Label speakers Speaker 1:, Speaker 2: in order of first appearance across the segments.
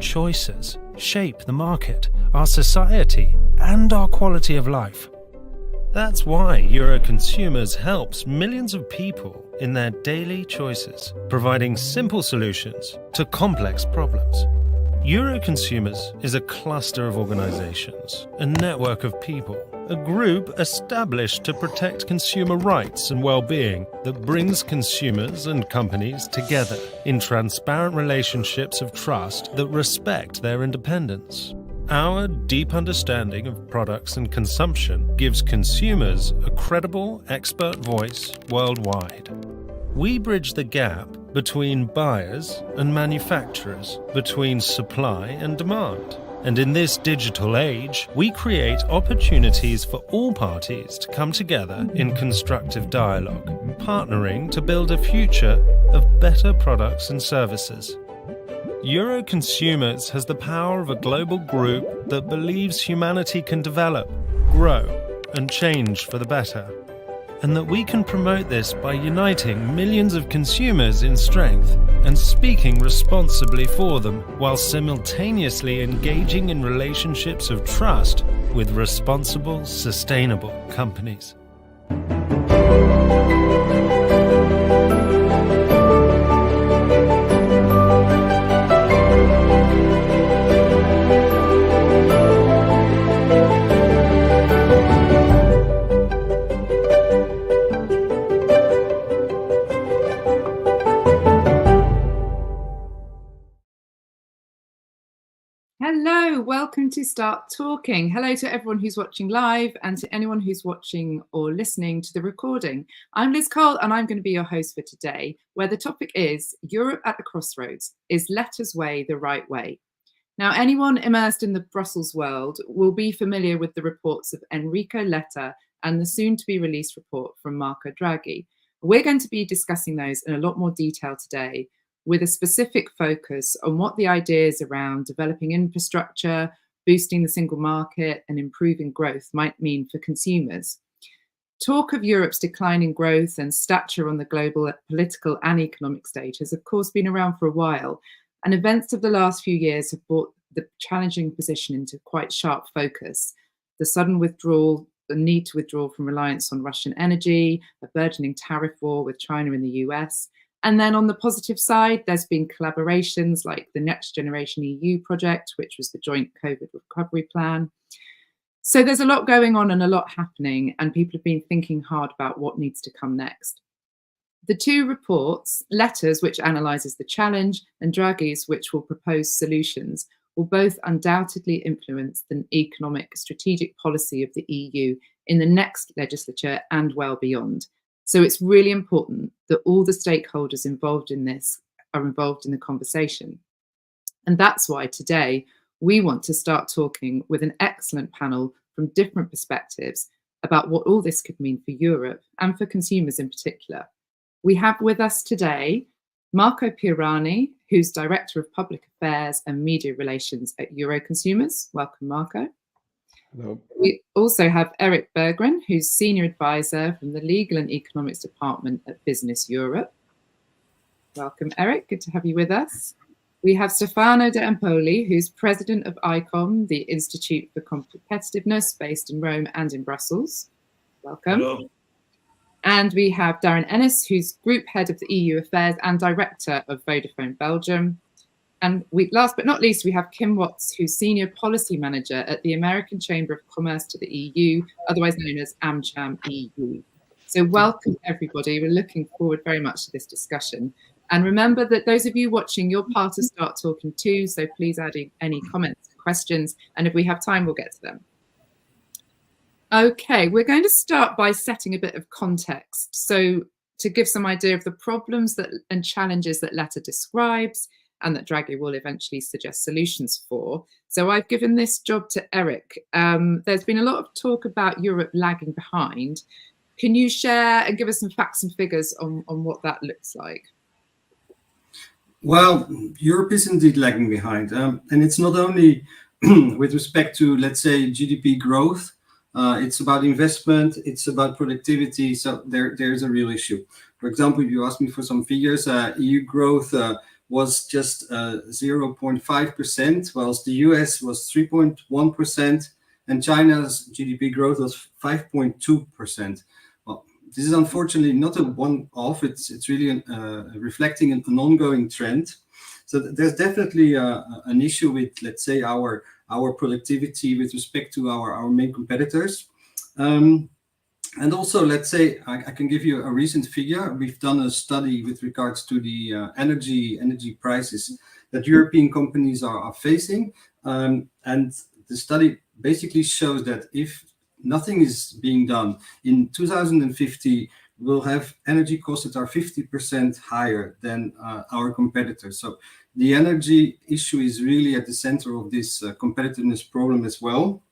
Speaker 1: choices shape the market, our society, and our quality of life. That's why Euroconsumers helps millions of people in their daily choices, providing simple solutions to complex problems. Euroconsumers is a cluster of organizations, a network of people, a group established to protect consumer rights and well-being that brings consumers and companies together in transparent relationships of trust that respect their independence. Our deep understanding of products and consumption gives consumers a credible, expert voice worldwide. We bridge the gap between buyers and manufacturers, between supply and demand. And in this digital age, we create opportunities for all parties to come together in constructive dialogue, partnering to build a future of better products and services. Euroconsumers has the power of a global group that believes humanity can develop, grow, and change for the better, and that we can promote this by uniting millions of consumers in strength and speaking responsibly for them, while simultaneously engaging in relationships of trust with responsible, sustainable companies.
Speaker 2: Hello, welcome to Start Talking. Hello to everyone who's watching live and to anyone who's watching or listening to the recording. I'm Liz Cole and I'm going to be your host for today, where the topic is Europe at the Crossroads. Is Letta's way the right way? Now, anyone immersed in the Brussels world will be familiar with the reports of Enrico Letta and the soon-to-be-released report from Marco Draghi. We're going to be discussing those in a lot more detail today, with a specific focus on what the ideas around developing infrastructure, boosting the single market, and improving growth might mean for consumers. Talk of Europe's declining growth and stature on the global political and economic stage has, of course, been around for a while, and events of the last few years have brought the challenging position into quite sharp focus. The sudden withdrawal, the need to withdraw from reliance on Russian energy, a burgeoning tariff war with China and the US. And then on the positive side, there's been collaborations like the Next Generation EU project, which was the joint COVID recovery plan. So there's a lot going on and a lot happening, and people have been thinking hard about what needs to come next. The two reports, Letta's, which analyses the challenge, and Draghi's, which will propose solutions, will both undoubtedly influence the economic strategic policy of the EU in the next legislature and well beyond. So it's really important that all the stakeholders involved in this are involved in the conversation. And that's why today we want to start talking with an excellent panel from different perspectives about what all this could mean for Europe and for consumers in particular. We have with us today Marco Pirani, who's Director of Public Affairs and Media Relations at Euroconsumers. Welcome, Marco.
Speaker 3: Hello.
Speaker 2: We also have Eric Berggren, who's Senior Advisor from the Legal and Economics Department at Business Europe. Welcome, Eric. Good to have you with us. We have Stefano De Empoli, who's President of ICOM, the Institute for Competitiveness, based in Rome and in Brussels. Welcome.
Speaker 3: Hello.
Speaker 2: And we have Darren Ennis, who's Group Head of the EU Affairs and Director of Vodafone Belgium. And last but not least, we have Kim Watts, who's Senior Policy Manager at the American Chamber of Commerce to the EU, otherwise known as AmCham EU. So welcome, everybody. We're looking forward very much to this discussion. And remember that those of you watching, you're part of Start Talking too, so please add in any comments and questions, and if we have time, we'll get to them. Okay, we're going to start by setting a bit of context. So to give some idea of the problems and challenges that Letta describes, and that Draghi will eventually suggest solutions for. So I've given this job to Eric. There's been a lot of talk about Europe lagging behind. Can you share and give us some facts and figures on what that looks like?
Speaker 3: Well, Europe is indeed lagging behind. And it's not only with respect to, let's say, GDP growth. It's about investment. It's about productivity. So there's a real issue. For example, if you ask me for some figures, EU growth was just 0.5%, whilst the US was 3.1%, and China's GDP growth was 5.2%. Well, this is unfortunately not a one-off. It's really reflecting an ongoing trend. So there's definitely an issue with, let's say, our productivity with respect to our main competitors. And also, let's say, I can give you a recent figure. We've done a study with regards to the energy prices that European companies are facing. And the study basically shows that if nothing is being done, in 2050, we'll have energy costs that are 50% higher than our competitors. So the energy issue is really at the center of this competitiveness problem as well.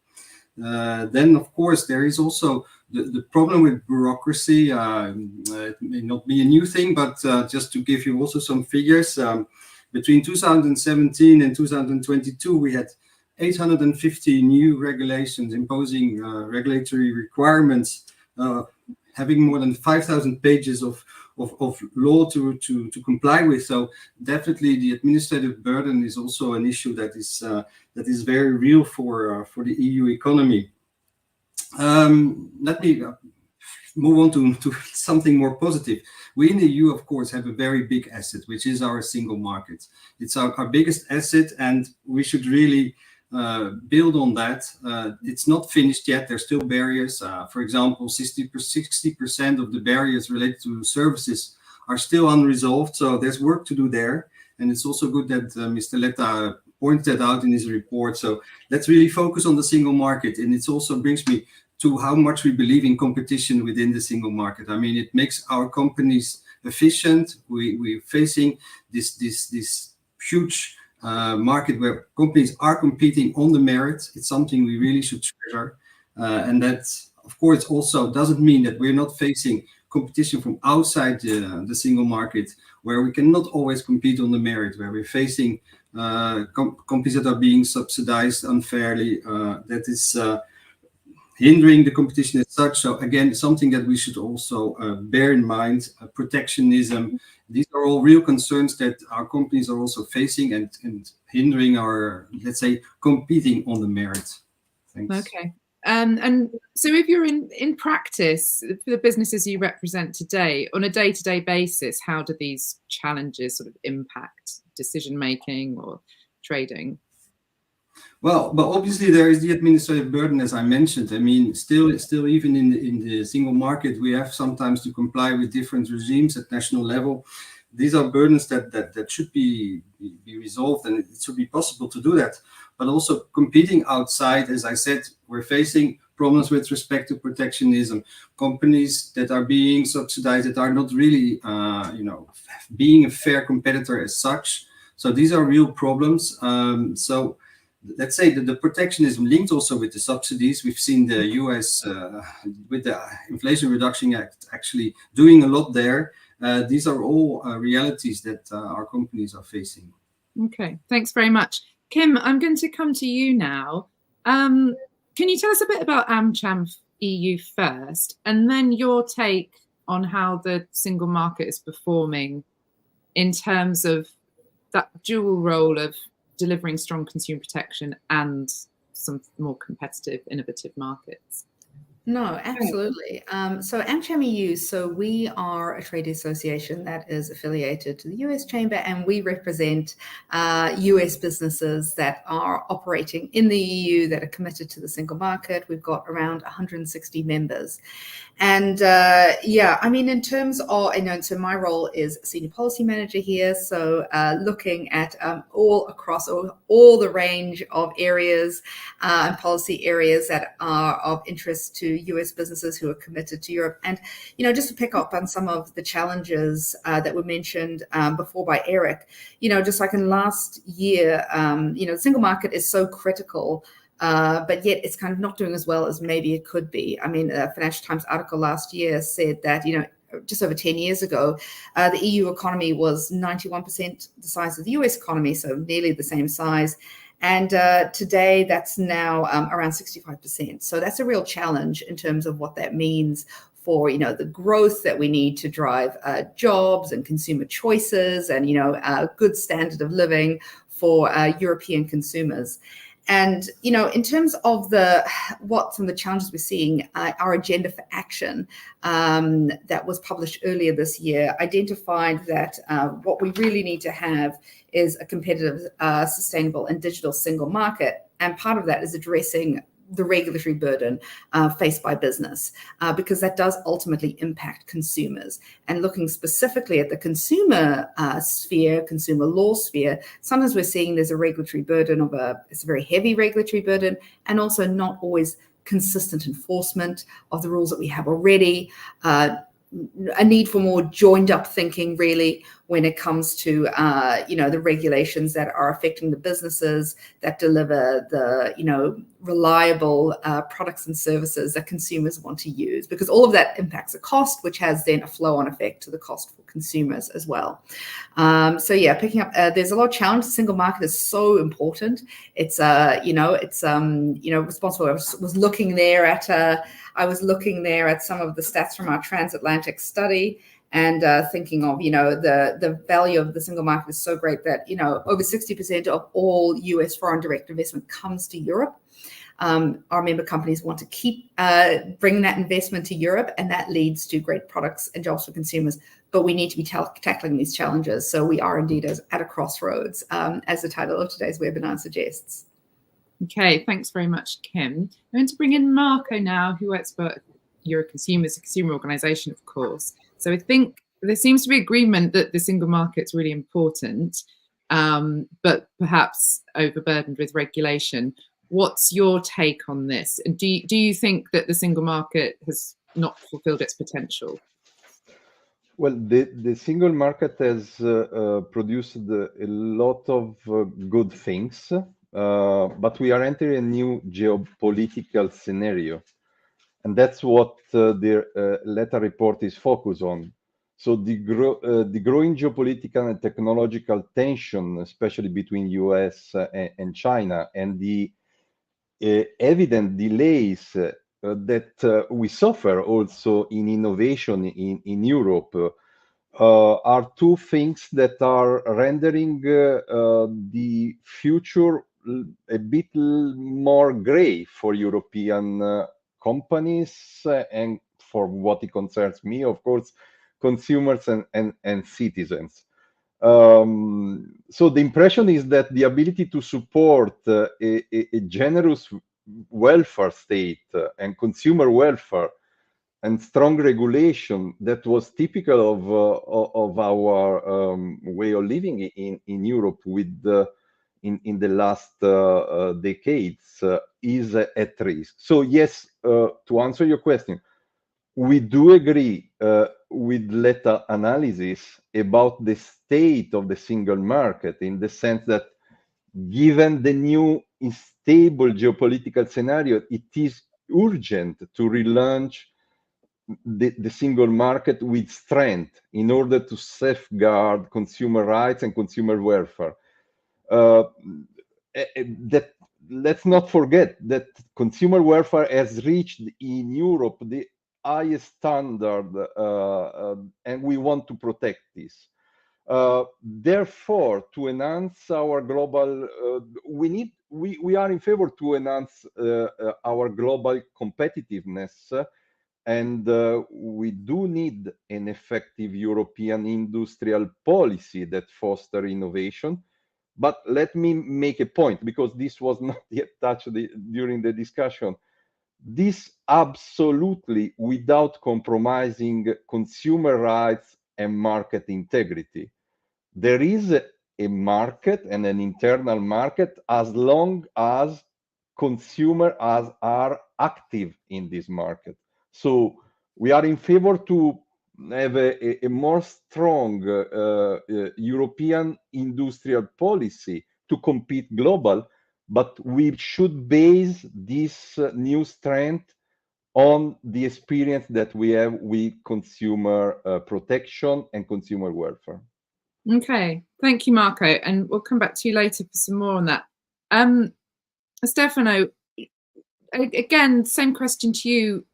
Speaker 3: Then, of course, there is also the problem with bureaucracy. It may not be a new thing, but just to give you also some figures, between 2017 and 2022, we had 850 new regulations imposing regulatory requirements, having more than 5,000 pages of law to comply with. So definitely the administrative burden is also an issue that is very real for the EU economy. Let me move on to something more positive. We in the EU, of course, have a very big asset, which is our single market. It's our biggest asset, and we should really build on that. It's not finished yet. There's still barriers. For example, 60% of the barriers related to services are still unresolved. So there's work to do there. And it's also good that Mr. Letta pointed that out in his report. So let's really focus on the single market. And it also brings me to how much we believe in competition within the single market. I mean, it makes our companies efficient. We're facing this huge market where companies are competing on the merit. It's something we really should treasure. And that, of course, also doesn't mean that we're not facing competition from outside the single market, where we cannot always compete on the merit, where we're facing companies that are being subsidized unfairly, that is hindering the competition as such. So again, something that we should also bear in mind, protectionism. These are all real concerns that our companies are also facing and hindering our, let's say, competing on the merit. Thanks.
Speaker 2: Okay. And so if you're in practice, for the businesses you represent today, on a day-to-day basis, how do these challenges sort of impact decision-making or trading?
Speaker 3: Well, but obviously there is the administrative burden, as I mentioned. I mean, still even in the single market, we have sometimes to comply with different regimes at national level. These are burdens that should be resolved, and it should be possible to do that. But also competing outside, as I said, we're facing problems with respect to protectionism. Companies that are being subsidized, that are not really, being a fair competitor as such. So these are real problems. So let's say that the protectionism linked also with the subsidies. We've seen the US with the Inflation Reduction Act actually doing a lot there. These are all realities that our companies are facing.
Speaker 2: Okay, thanks very much. Kim, I'm going to come to you now. Can you tell us a bit about AmCham EU first, and then your take on how the single market is performing in terms of that dual role of delivering strong consumer protection and some more competitive, innovative markets?
Speaker 4: No, absolutely. So AmCham EU, so we are a trade association that is affiliated to the US Chamber, and we represent US businesses that are operating in the EU that are committed to the single market. We've got around 160 members. And I mean, in terms of, so my role is senior policy manager here. So looking at all across all the range of areas and policy areas that are of interest to US businesses who are committed to Europe. And, just to pick up on some of the challenges that were mentioned before by Eric, just like in last year, the single market is so critical. But yet it's kind of not doing as well as maybe it could be. I mean, a Financial Times article last year said that, just over 10 years ago, the EU economy was 91% the size of the US economy, so nearly the same size. And today that's now around 65%. So that's a real challenge in terms of what that means for, you know, the growth that we need to drive jobs and consumer choices and, you know, a good standard of living for European consumers. And, you know, in terms of what some of the challenges we're seeing, our agenda for action that was published earlier this year identified that what we really need to have is a competitive, sustainable and digital single market. And part of that is addressing the regulatory burden faced by business, because that does ultimately impact consumers. And looking specifically at the consumer sphere, consumer law sphere, sometimes we're seeing there's a regulatory burden it's a very heavy regulatory burden, and also not always consistent enforcement of the rules that we have already. A need for more joined up thinking, really, when it comes to, you know, the regulations that are affecting the businesses that deliver the, you know, reliable products and services that consumers want to use, because all of that impacts the cost, which has then a flow-on effect to the cost for consumers as well. So yeah, picking up, there's a lot of challenge. The single market is so important. It's, you know, it's, you know, responsible. I was looking there at some of the stats from our transatlantic study, and thinking of, you know, the value of the single market is so great that, you know, over 60% of all US foreign direct investment comes to Europe. Our member companies want to keep bringing that investment to Europe, and that leads to great products and jobs for consumers. But we need to be tackling these challenges. So we are indeed at a crossroads, as the title of today's webinar suggests.
Speaker 2: Okay, thanks very much, Kim. I'm going to bring in Marco now, who works for Euroconsumers, a consumer organisation, of course. So I think there seems to be agreement that the single market's really important, but perhaps overburdened with regulation. What's your take on this? And do you think that the single market has not fulfilled its potential?
Speaker 5: Well, the single market has produced a lot of good things, but we are entering a new geopolitical scenario. And that's what the Letta report is focused on. So the growing geopolitical and technological tension, especially between US and China, and the evident delays that we suffer also in innovation in Europe are two things that are rendering the future a bit more gray for European companies, and for what it concerns me, of course, consumers and citizens. So the impression is that the ability to support a generous welfare state and consumer welfare and strong regulation that was typical of our way of living in Europe in the last decades is at risk. So yes, to answer your question, we do agree with Letta analysis about the state of the single market, in the sense that given the new unstable geopolitical scenario, it is urgent to relaunch the single market with strength in order to safeguard consumer rights and consumer welfare. Let's not forget that consumer welfare has reached in Europe the highest standard, and we want to protect this. Therefore, to enhance our global, we are in favor to enhance our global competitiveness, and we do need an effective European industrial policy that foster innovation. But let me make a point, because this was not yet touched during the discussion. This absolutely without compromising consumer rights and market integrity. There is a market and an internal market as long as consumers are active in this market. So we are in favor to have a more strong European industrial policy to compete global, but we should base this new strength on the experience that we have with consumer protection and consumer welfare.
Speaker 2: Okay, thank you, Marco, and we'll come back to you later for some more on that. Stefano, again, same question to you.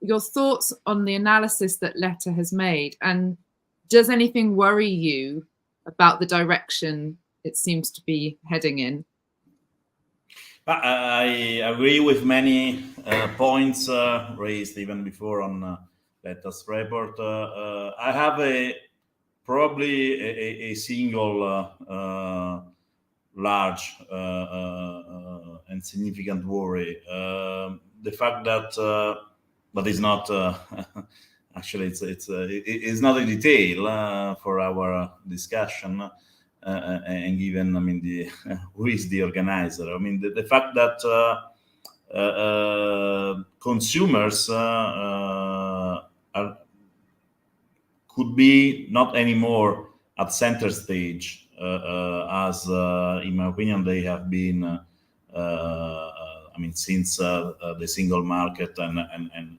Speaker 2: your thoughts on the analysis that Letta has made, and does anything worry you about the direction it seems to be heading in?
Speaker 6: I agree with many points raised even before on Letta's report. I have probably a single large and significant worry. The fact that, but it's not actually it's not a detail for our discussion. And given, I mean, the who is the organizer? I mean, the fact that consumers could be not anymore at center stage, as in my opinion they have been. I mean, since the single market and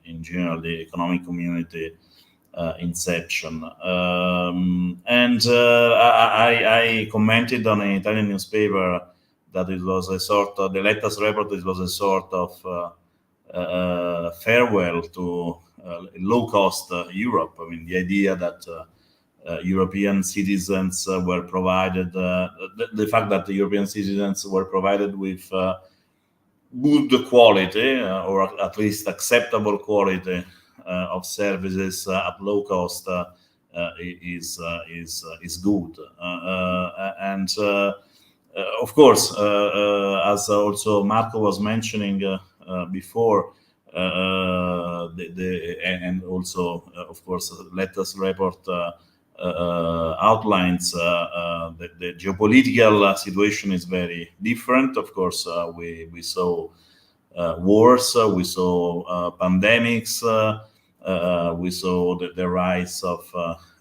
Speaker 6: in general the economic community inception. I commented on an Italian newspaper that it was a sort of, the latest report, it was a sort of farewell to low-cost Europe. I mean, the idea that European citizens were provided, the fact that the European citizens were provided with good quality, or at least acceptable quality of services at low cost is good. Of course, as also Marco was mentioning before, and also of course Letta's report outlines the geopolitical situation is very different. Of course, we saw wars, we saw pandemics, we saw the rise of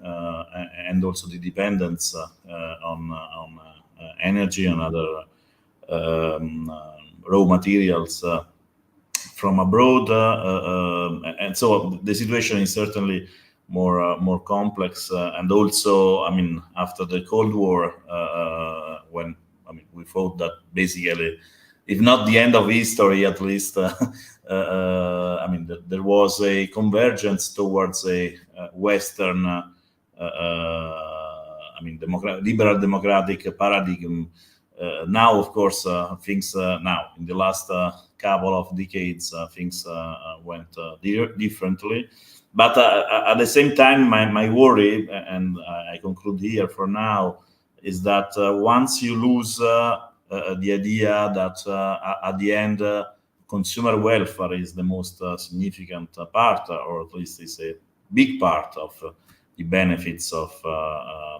Speaker 6: and also the dependence on energy and other raw materials from abroad, and so the situation is certainly more complex. And also, I mean, after the Cold War, when we thought that basically, if not the end of history, at least, I mean, there was a convergence towards a Western, I mean, liberal democratic paradigm. Now, of course, things now in the last couple of decades, things went differently. But at the same time, my worry, and I conclude here for now, is that once you lose the idea that at the end consumer welfare is the most significant part, or at least is a big part of the benefits of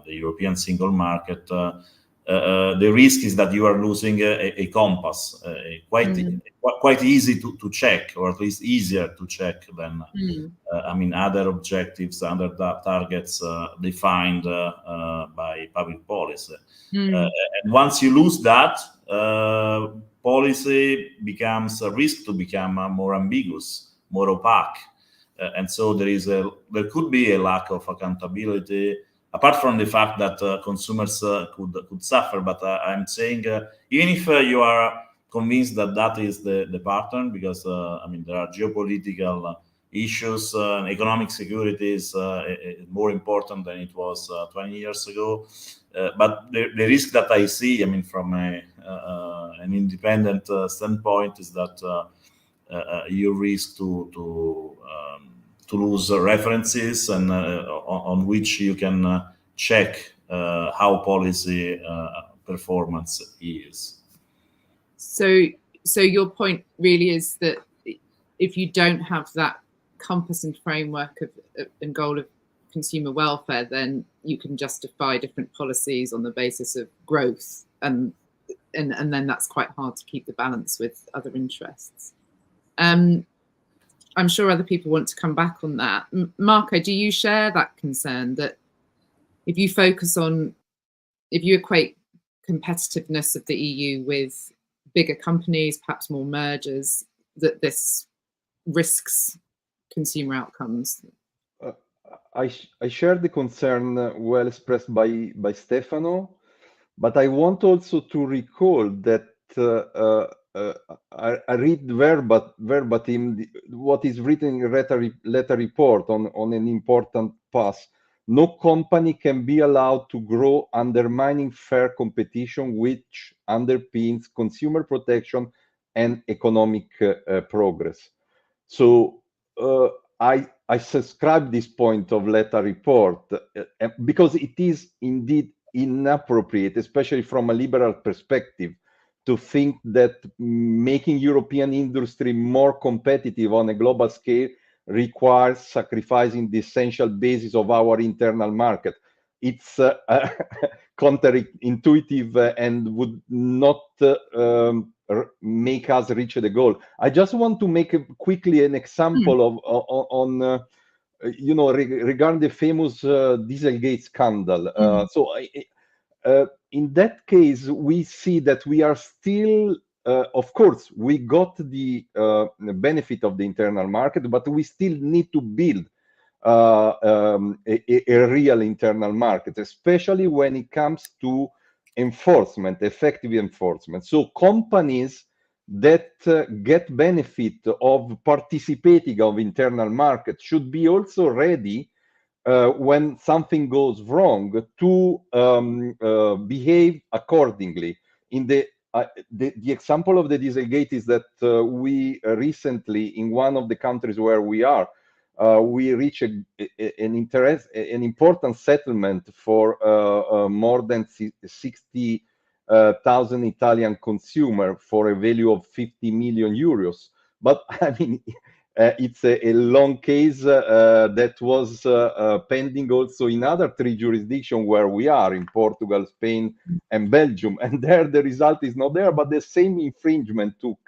Speaker 6: the European single market, the risk is that you are losing a compass, quite easy to check, or at least easier to check than I mean, other objectives, other targets defined by public policy. And once you lose that, policy becomes a risk to become more ambiguous, more opaque, and so there could be a lack of accountability. Apart from the fact that consumers could suffer, but I'm saying even if you are convinced that that is the pattern, because I mean, there are geopolitical issues, economic security is more important than it was 20 years ago. But the risk that I see, I mean, from an independent standpoint, is that you risk to lose references and on which you can check how policy performance is.
Speaker 2: So your point really is that if you don't have that compass and framework and goal of consumer welfare, then you can justify different policies on the basis of growth, and then that's quite hard to keep the balance with other interests. I'm sure other people want to come back on that. Marco, do you share that concern that if you equate competitiveness of the EU with bigger companies, perhaps more mergers, that this risks consumer outcomes?
Speaker 5: I share the concern well expressed by Stefano, but I want also to recall that I read verbatim what is written in Letta report on an important pass. No company can be allowed to grow undermining fair competition, which underpins consumer protection and economic progress. So I subscribe this point of Letta report because it is indeed inappropriate, especially from a liberal perspective, to think that making European industry more competitive on a global scale requires sacrificing the essential basis of our internal market. It's counterintuitive and would not make us reach the goal. I just want to make quickly an example of regarding the famous Dieselgate scandal. So in that case, we see that we are still, of course, we got the benefit of the internal market, but we still need to build a real internal market, especially when it comes to enforcement, effective enforcement. So companies that get benefit of participating of internal market should be also ready when something goes wrong to behave accordingly. In the example of the Dieselgate is that we recently, in one of the countries where we are, we reached an important settlement for more than 60,000 Italian consumer for a value of 50 million euros. But I mean, it's a long case that was pending also in other 3 jurisdictions where we are, in Portugal, Spain, and Belgium. And there the result is not there, but the same infringement took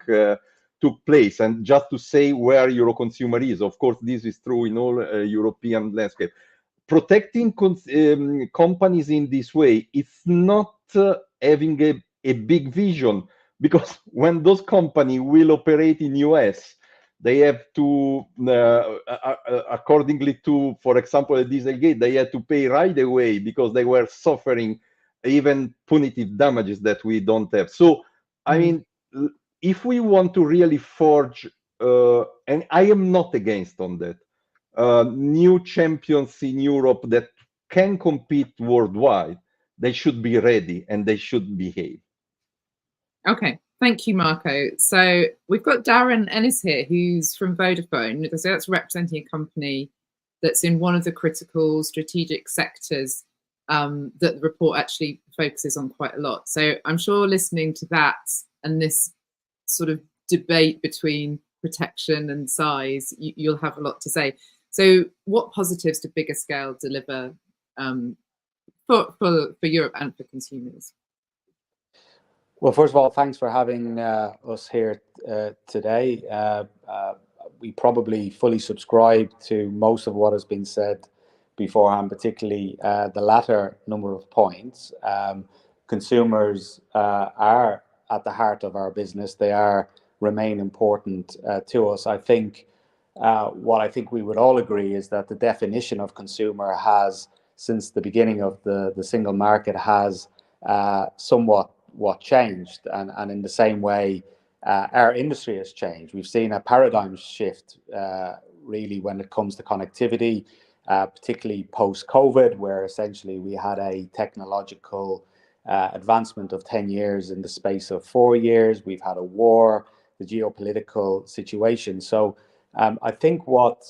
Speaker 5: place. And just to say where Euroconsumer is, of course, this is true in all European landscape. Protecting companies in this way, it's not having a big vision, because when those companies will operate in US, they have to, accordingly to, for example, a Dieselgate, they had to pay right away because they were suffering even punitive damages that we don't have. So, I mean, if we want to really forge, and I am not against on that, new champions in Europe that can compete worldwide, they should be ready and they should behave.
Speaker 2: Okay, thank you, Marco. So we've got Darren Ennis here, who's from Vodafone. So that's representing a company that's in one of the critical strategic sectors that the report actually focuses on quite a lot. So I'm sure listening to that and this sort of debate between protection and size, you'll have a lot to say. So what positives do bigger scale deliver for Europe and for consumers?
Speaker 7: Well, first of all, thanks for having us here today. We probably fully subscribe to most of what has been said beforehand, particularly the latter number of points. Consumers are at the heart of our business. They remain important to us. I think what I think we would all agree is that the definition of consumer has, since the beginning of the single market, has somewhat changed, and in the same way our industry has changed. We've seen a paradigm shift really when it comes to connectivity, particularly post-COVID, where essentially we had a technological advancement of 10 years in the space of 4 years. We've had a war, the geopolitical situation. So I think what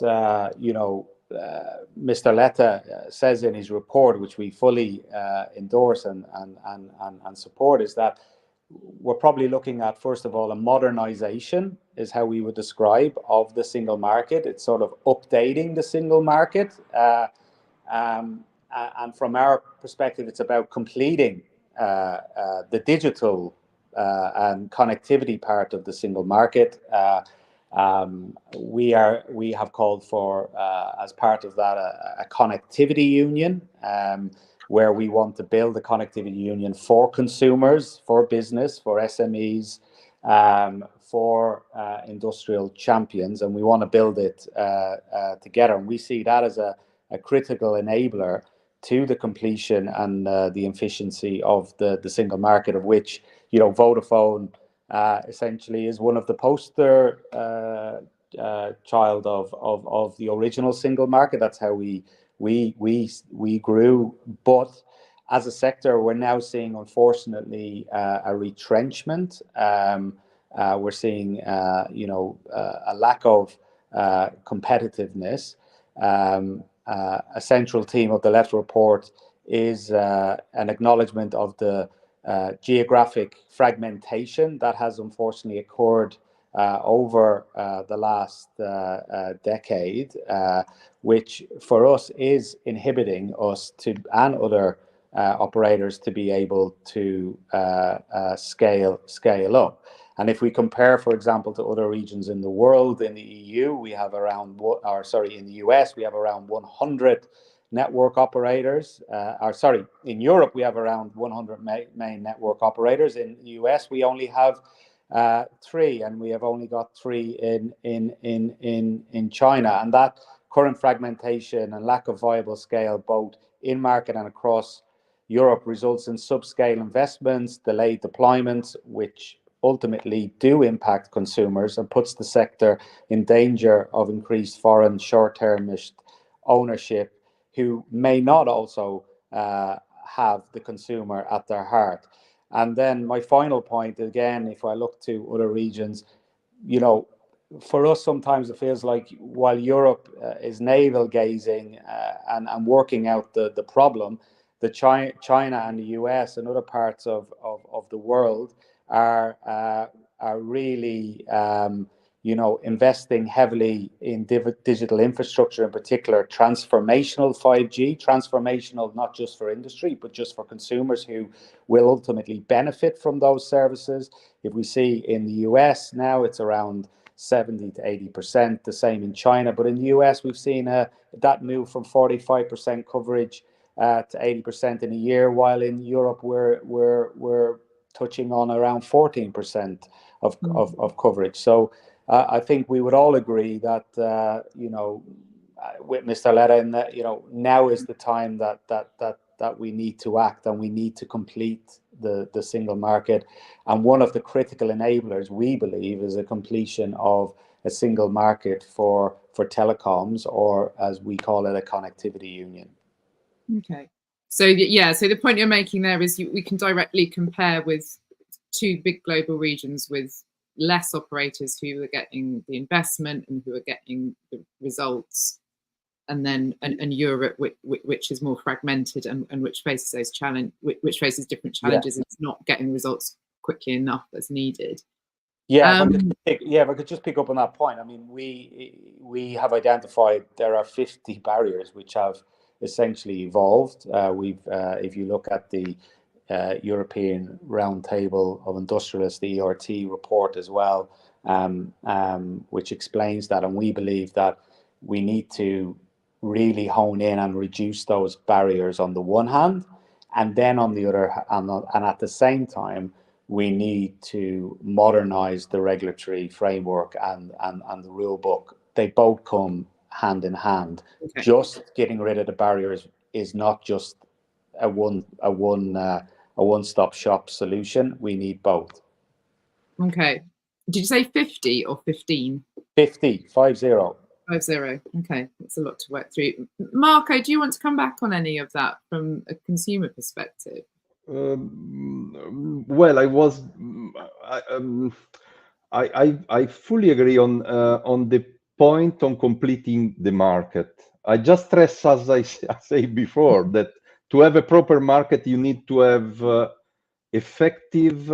Speaker 7: Mr. Letta says in his report, which we fully endorse and support, is that we're probably looking at, first of all, a modernization is how we would describe of the single market. It's sort of updating the single market. And from our perspective, it's about completing the digital and connectivity part of the single market. We have called for, as part of that, a connectivity union, where we want to build a connectivity union for consumers, for business, for SMEs, for industrial champions, and we want to build it together. And we see that as a critical enabler to the completion and the efficiency of the single market, of which Vodafone essentially is one of the poster child of the original single market. That's how we grew. But as a sector, we're now seeing, unfortunately, a retrenchment. We're seeing, a lack of competitiveness. A central theme of the Letta report is an acknowledgement of the geographic fragmentation that has unfortunately occurred over the last decade, which for us is inhibiting us and other operators to be able to scale up. And if we compare, for example, to other regions in the world, in the EU, we have around, in the US, we have around 100 network operators. In Europe, we have around 100 main network operators. In the US, we only have 3, and we have only got 3 in China. And that current fragmentation and lack of viable scale, both in market and across Europe, results in subscale investments, delayed deployments, which ultimately do impact consumers and puts the sector in danger of increased foreign short-termist ownership, who may not also have the consumer at their heart. And then my final point, again, if I look to other regions, for us, sometimes it feels like while Europe is navel gazing and working out the problem, the China and the US and other parts of the world are really investing heavily in digital infrastructure, in particular transformational 5G, transformational not just for industry, but just for consumers who will ultimately benefit from those services. If we see in the US now, it's around 70 to 80%, the same in China. But in the US, we've seen that move from 45% coverage to 80% in a year, while in Europe, we're touching on around 14% of coverage. So I think we would all agree that, with Mr. Letta, in that, now is the time that we need to act, and we need to complete the single market. And one of the critical enablers, we believe, is a completion of a single market for telecoms, or as we call it, a connectivity union.
Speaker 2: Okay. So the point you're making there is we can directly compare with 2 big global regions with less operators who are getting the investment and who are getting the results, and Europe, which is more fragmented and which faces different challenges. It's not getting results quickly enough as needed.
Speaker 7: If I could just pick up on that point. I mean, we have identified there are 50 barriers which have essentially evolved. If you look at the European Roundtable of Industrialists, the ERT report as well, which explains that, and we believe that we need to really hone in and reduce those barriers on the one hand, and then on the other, and at the same time, we need to modernize the regulatory framework and the rule book. They both come hand in hand. Okay. Just getting rid of the barriers is not just a one-stop shop solution. We need both.
Speaker 2: Okay. Did you say 50 or 15?
Speaker 7: 50. 50.
Speaker 2: Okay, that's a lot to work through. Marco, do you want to come back on any of that from a consumer perspective?
Speaker 5: Well, I fully agree on the point on completing the market. I just stress, as I say before, that to have a proper market, you need to have effective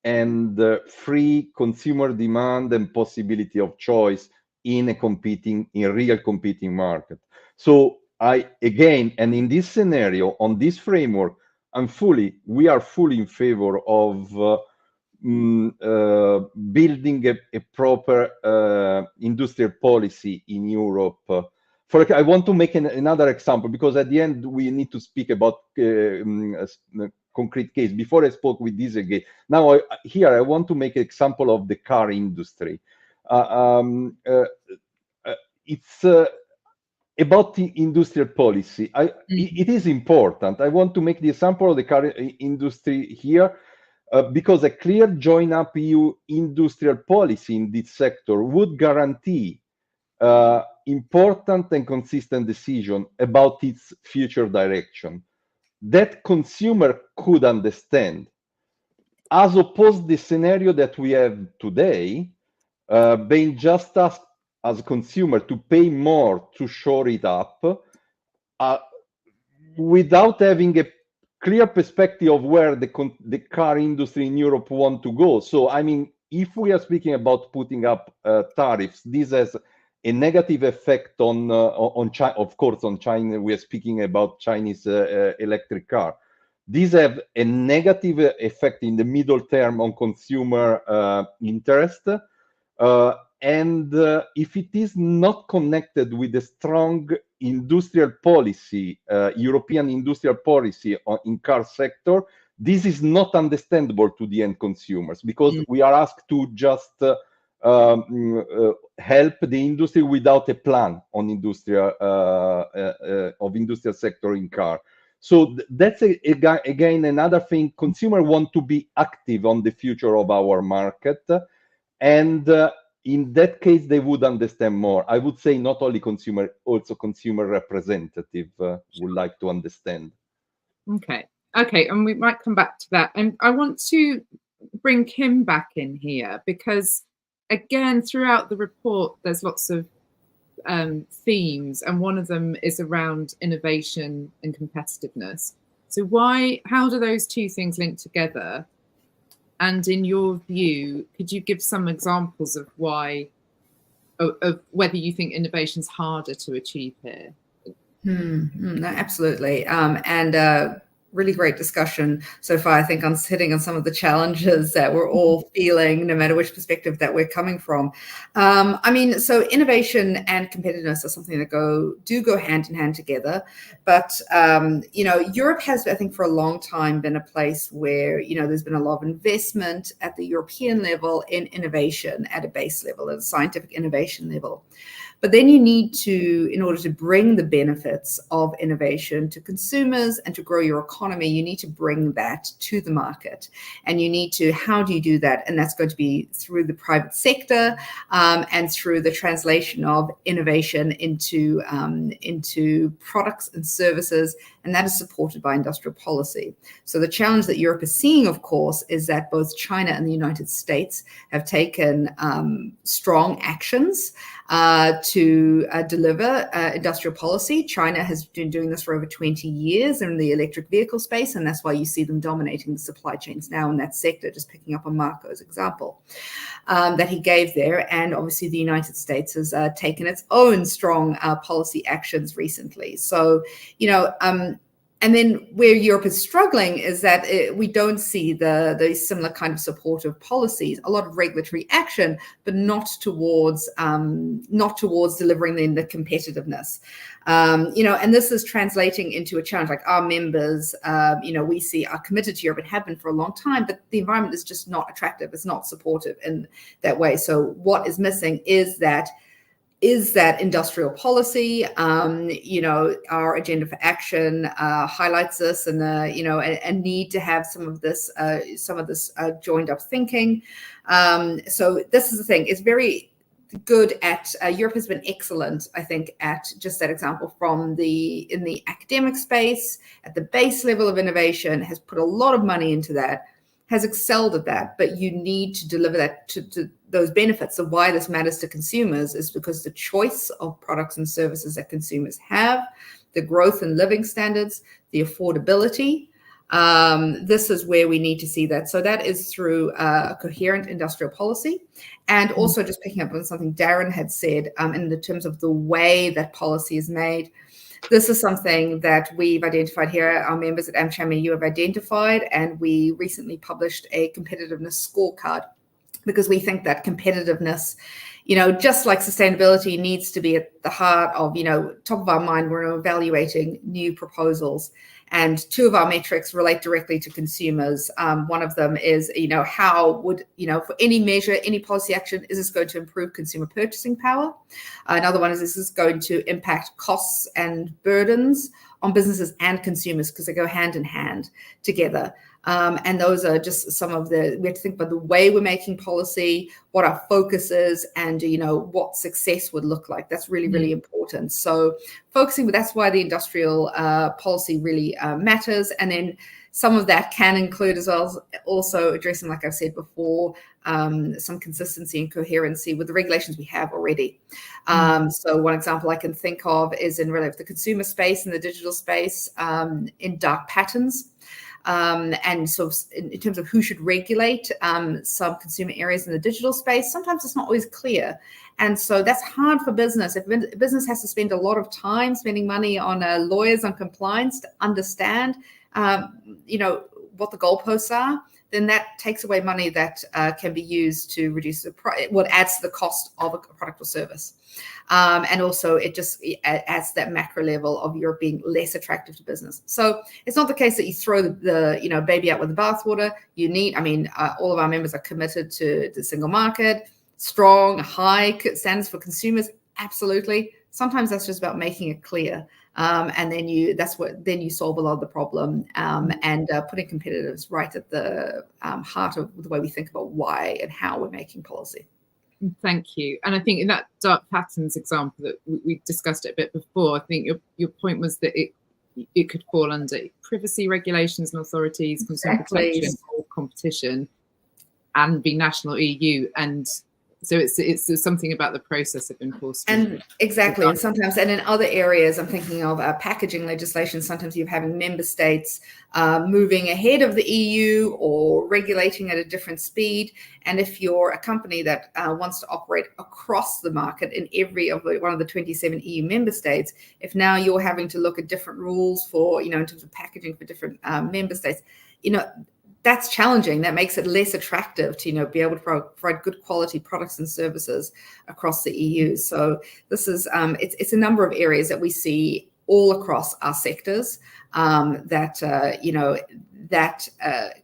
Speaker 5: and free consumer demand and possibility of choice in a real competing market. So again, and in this scenario, on this framework, we are fully in favor of building a proper industrial policy in Europe. I want to make another example, because at the end we need to speak about concrete case. Before I spoke with Dieselgate. Now here I want to make an example of the car industry. It's about the industrial policy. It is important. I want to make the example of the car industry here. because a clear join-up EU industrial policy in this sector would guarantee important and consistent decision about its future direction that consumer could understand, as opposed to the scenario that we have today, being just asked as a consumer to pay more to shore it up, without having a clear perspective of where the car industry in Europe want to go. So, I mean, if we are speaking about putting up tariffs, this has a negative effect on China. Of course, on China, we are speaking about Chinese electric car. These have a negative effect in the middle term on consumer interest. And if it is not connected with a strong industrial policy, European industrial policy in car sector, this is not understandable to the end consumers, because we are asked to just help the industry without a plan on industrial sector in car. So that's again another thing. Consumer want to be active on the future of our market, and in that case they would understand more. I would say not only consumer, also consumer representative would like to understand.
Speaker 2: Okay, and we might come back to that. And I want to bring Kim back in here, because again, throughout the report, there's lots of themes, and one of them is around innovation and competitiveness. So how do those two things link together? And in your view, could you give some examples of whether you think innovation is harder to achieve here?
Speaker 4: No, absolutely. And really great discussion so far. I think I'm hitting on some of the challenges that we're all feeling, no matter which perspective that we're coming from. I mean, so innovation and competitiveness are something that do go hand in hand together. But, Europe has, I think, for a long time been a place where, there's been a lot of investment at the European level in innovation at a base level, at a scientific innovation level. But then you need to, in order to bring the benefits of innovation to consumers and to grow your economy, you need to bring that to the market. And how do you do that? And that's going to be through the private sector and through the translation of innovation into products and services. And that is supported by industrial policy. So the challenge that Europe is seeing, of course, is that both China and the United States have taken strong actions to deliver industrial policy. China has been doing this for over 20 years in the electric vehicle space, and that's why you see them dominating the supply chains now in that sector, just picking up on Marco's example that he gave there. And obviously the United States has taken its own strong policy actions recently. So, and then where Europe is struggling is that we don't see the similar kind of supportive policies, a lot of regulatory action, but not towards delivering the competitiveness. And this is translating into a challenge. Like our members, we see are committed to Europe and have been for a long time, but the environment is just not attractive. It's not supportive in that way. So what is missing is that industrial policy. Our agenda for action highlights this, and a need to have some of this joined up thinking. So this is the thing. It's very good at Europe has been excellent, I think, at just that example in the academic space, at the base level of innovation, has put a lot of money into that, has excelled at that, but you need to deliver that to those benefits. Of why this matters to consumers is because the choice of products and services that consumers have, the growth in living standards, the affordability, this is where we need to see that. So that is through a coherent industrial policy. And also just picking up on something Darren had said in the terms of the way that policy is made. This is something that we've identified here. Our members at AmCham EU have identified, and we recently published a competitiveness scorecard, because we think that competitiveness, just like sustainability, needs to be at the heart of, top of our mind, we're evaluating new proposals. And two of our metrics relate directly to consumers. One of them is, how would, for any measure, any policy action, is this going to improve consumer purchasing power? Another one is this going to impact costs and burdens on businesses and consumers, because they go hand in hand together. And those are just some of we have to think about the way we're making policy, what our focus is, and what success would look like. That's really, really important. So focusing, but that's why the industrial policy really matters. And then some of that can include as well also addressing, like I've said before, some consistency and coherency with the regulations we have already. So one example I can think of is in relative to the consumer space and the digital space, in dark patterns. And so in terms of who should regulate some consumer areas in the digital space, sometimes it's not always clear. And so that's hard for business. If business has to spend a lot of time spending money on lawyers on compliance to understand, what the goalposts are, then that takes away money that can be used to reduce what adds to the cost of a product or service. And also it just adds that macro level of Europe being less attractive to business. So it's not the case that you throw the baby out with the bathwater. All of our members are committed to the single market, strong, high standards for consumers. Absolutely. Sometimes that's just about making it clear. And then you solve a lot of the problem, and putting competitors right at the heart of the way we think about why and how we're making policy.
Speaker 2: Thank you. And I think in that dark patterns example that we discussed it a bit before, I think your point was that it could fall under privacy regulations and authorities, consumer protection, or competition, and be national EU. And so it's something about the process of enforcement.
Speaker 4: And exactly. And sometimes, and in other areas, I'm thinking of packaging legislation. Sometimes you're having member states moving ahead of the EU or regulating at a different speed. And if you're a company that wants to operate across the market in every one of the 27 EU member states, if now you're having to look at different rules for, in terms of packaging for different member states, that's challenging. That makes it less attractive to, be able to provide good quality products and services across the EU. So this is, it's a number of areas that we see all across our sectors, that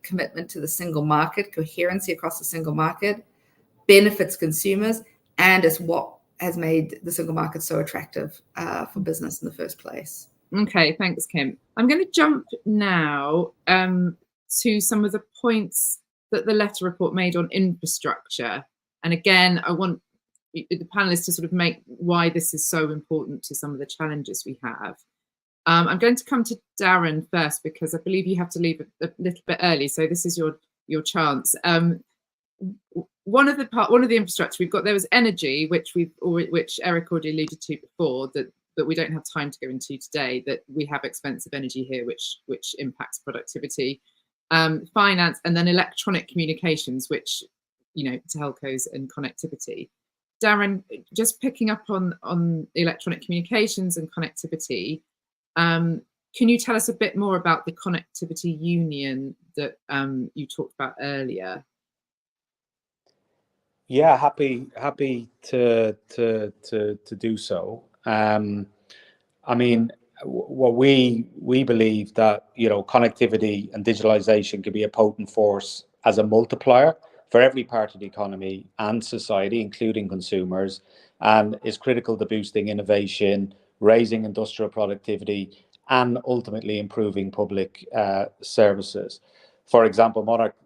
Speaker 4: commitment to the single market, coherency across the single market benefits consumers, and is what has made the single market so attractive for business in the first place.
Speaker 2: Okay, thanks, Kim. I'm going to jump now to some of the points that the Letta report made on infrastructure. And again, I want the panelists to sort of make why this is so important to some of the challenges we have. I'm going to come to Darren first, because I believe you have to leave a little bit early. So this is your chance. One of the infrastructure we've got, there was energy, which Eric already alluded to before, that we don't have time to go into today, that we have expensive energy here, which impacts productivity. Finance, and then electronic communications, which, telcos and connectivity. Darren, just picking up on electronic communications and connectivity, can you tell us a bit more about the connectivity union that you talked about earlier?
Speaker 7: Yeah, happy to do so. What we believe that connectivity and digitalization can be a potent force as a multiplier for every part of the economy and society, including consumers, and is critical to boosting innovation, raising industrial productivity, and ultimately improving public services. For example,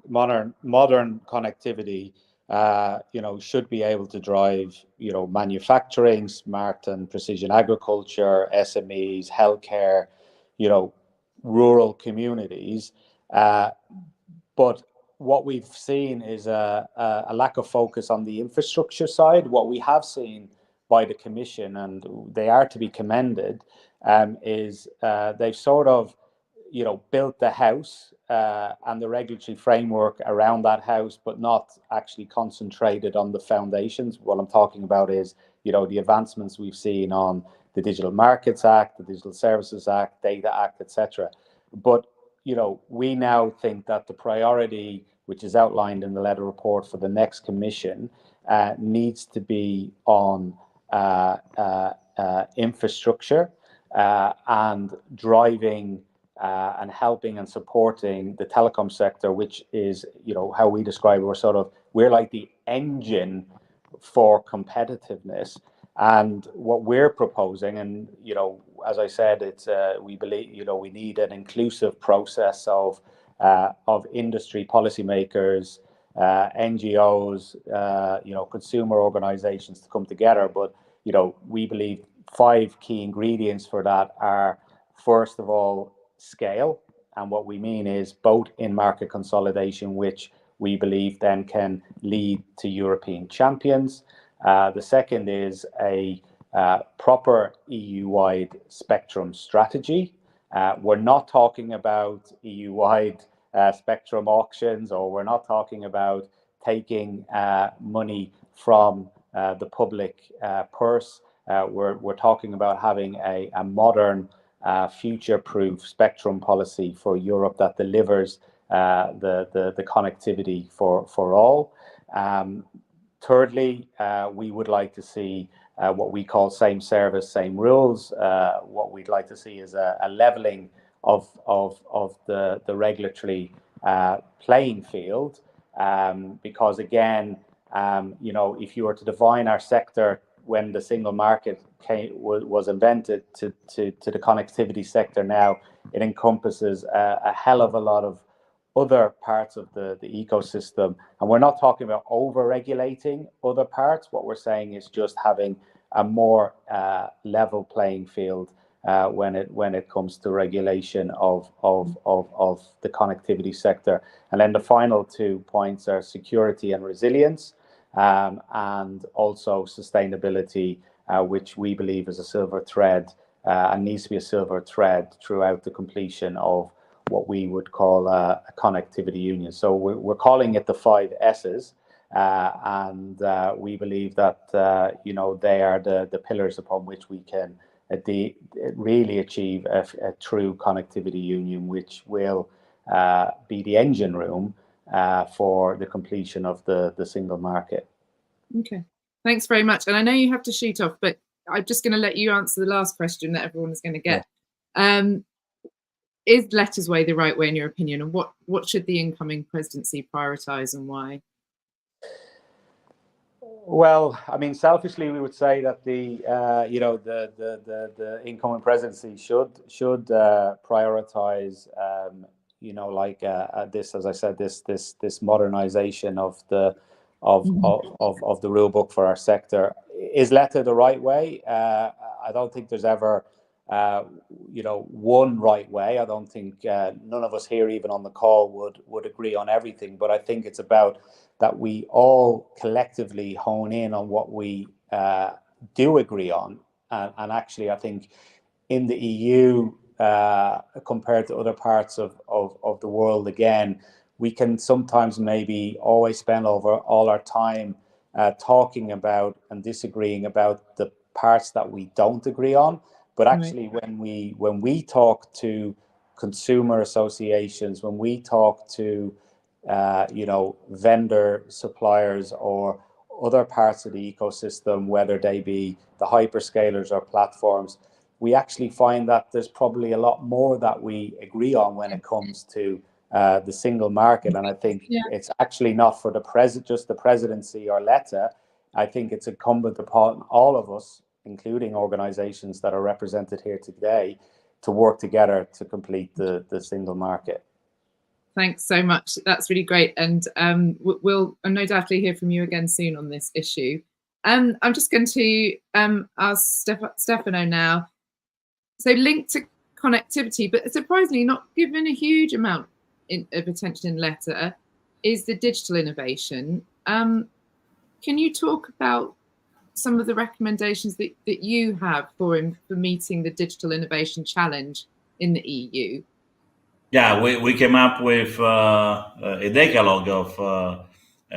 Speaker 7: modern connectivity should be able to drive, manufacturing, smart and precision agriculture, SMEs, healthcare, rural communities. But what we've seen is a lack of focus on the infrastructure side. What we have seen by the Commission, and they are to be commended, is they've sort of, built the house and the regulatory framework around that house, but not actually concentrated on the foundations. What I'm talking about is, the advancements we've seen on the Digital Markets Act, the Digital Services Act, Data Act, etc. But, we now think that the priority, which is outlined in the Letta report for the next Commission, needs to be on infrastructure and driving and helping and supporting the telecom sector, which is, how we describe it, we're like the engine for competitiveness. And what we're proposing, and as I said, it's we believe we need an inclusive process of industry policymakers, NGOs, consumer organizations to come together. But we believe 5 key ingredients for that are, first of all, scale. And what we mean is both in market consolidation, which we believe then can lead to European champions. The second is a proper EU-wide spectrum strategy. We're not talking about EU-wide spectrum auctions, or we're not talking about taking money from the public purse. We're talking about having a modern, future-proof spectrum policy for Europe that delivers the connectivity for all. Thirdly, we would like to see what we call same service, same rules. What we'd like to see is a leveling of the regulatory playing field, because again, if you were to define our sector when the single market was invented to the connectivity sector now, it encompasses a hell of a lot of other parts of the ecosystem. And we're not talking about over-regulating other parts. What we're saying is just having a more level playing field when it comes to regulation of the connectivity sector. And then the final 2 points are security and resilience, and also sustainability, which we believe is a silver thread and needs to be a silver thread throughout the completion of what we would call a connectivity union. So we're calling it the 5 S's, and we believe that they are the pillars upon which we can really achieve a true connectivity union, which will be the engine room for the completion of the single market.
Speaker 2: Okay, thanks very much. And I know you have to shoot off, but I'm just going to let you answer the last question that everyone is going to get. Yeah. Is Letta's way the right way in your opinion, and what should the incoming presidency prioritise and why?
Speaker 7: Well, I mean, selfishly, we would say that the incoming presidency should prioritise this, as I said, this modernization of the rule book for our sector. Is Letta the right way? I don't think there's ever one right way. I don't think none of us here, even on the call, would agree on everything. But I think it's about that we all collectively hone in on what we do agree on. And actually, I think in the EU, compared to other parts of the world, again, we can sometimes maybe always spend all our time talking about and disagreeing about the parts that we don't agree on. But actually, when we talk to consumer associations, when we talk to vendor suppliers or other parts of the ecosystem, whether they be the hyperscalers or platforms, we actually find that there's probably a lot more that we agree on when it comes to the single market. And I think it's actually not for just the presidency or Letta. I think it's incumbent upon all of us, including organizations that are represented here today, to work together to complete the single market.
Speaker 2: Thanks so much. That's really great. And we'll no doubtly hear from you again soon on this issue. I'm just going to ask Stefano now. So linked to connectivity, but surprisingly not given a huge amount of attention in Letta, is the digital innovation. Can you talk about some of the recommendations that you have for meeting the digital innovation challenge in the EU?
Speaker 6: Yeah, we came up with a decalogue of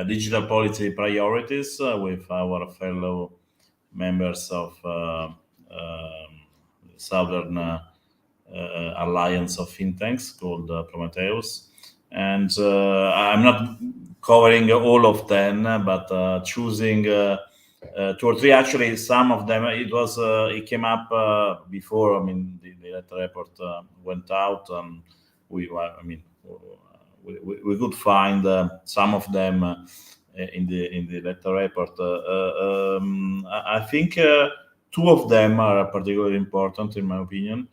Speaker 6: digital policy priorities with our fellow members of Southern Alliance of Thinks called Prometheus. And I'm not covering all of them, but choosing two or three. Actually, some of them it came up before. I mean, the Letta report went out, and we could find some of them in the Letta report. I think two of them are particularly important, in my opinion.